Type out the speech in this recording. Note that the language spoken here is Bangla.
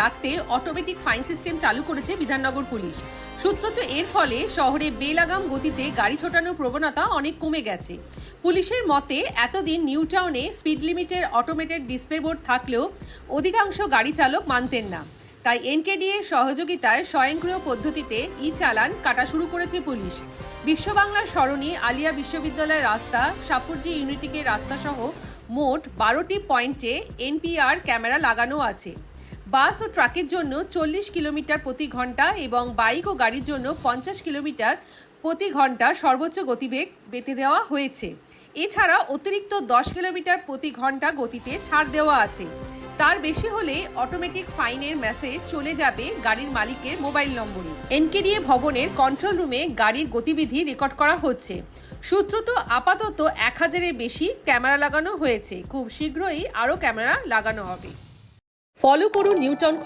রাখতে অটোমেটিক ফাইন সিস্টেম চালু করেছে বিধাননগর পুলিশ। সূত্রত এর ফলে শহরে বেলাগাম গতিতে গাড়ি ছোটানোর প্রবণতা অনেক কমে গেছে। পুলিশের মতে এতদিন নিউ টাউনে স্পিড লিমিটের অটোমেটেড ডিসপ্লে বোর্ড থাকলেও অধিকাংশ গাড়ি চালক মানতেন না। তাই এনকেডিএ সহযোগিতায় স্বয়ংক্রিয় পদ্ধতিতে ই চালান কাটা শুরু করেছে পুলিশ। বিশ্ববাংলার সরণি, আলিয়া বিশ্ববিদ্যালয়ের রাস্তা, সাপুরজি ইউনিটিকে রাস্তা সহ মোট 12টি পয়েন্টে এনপিআর ক্যামেরা লাগানো আছে। বাস ও ট্রাকের জন্য 40 কিলোমিটার প্রতি ঘন্টা এবং বাইক ও গাড়ির জন্য 50 কিলোমিটার প্রতি ঘন্টা সর্বোচ্চ গতিবেগ বেঁধে দেওয়া হয়েছে। এছাড়া অতিরিক্ত 10 কিলোমিটার প্রতি ঘন্টা গতিতে ছাড় দেওয়া আছে। তার বেশি হলে অটোমেটিক ফাইনের মেসেজ চলে যাবে গাড়ির মালিকের মোবাইল নম্বরে। এনকেডিএ ভবনের কন্ট্রোল রুমে গাড়ির গতিবিধি রেকর্ড করা হচ্ছে। সূত্রত আপাতত 1000-এর বেশি ক্যামেরা লাগানো হয়েছে। খুব শীঘ্রই আরও ক্যামেরা লাগানো হবে। ফলো করুন নিউ টাউন।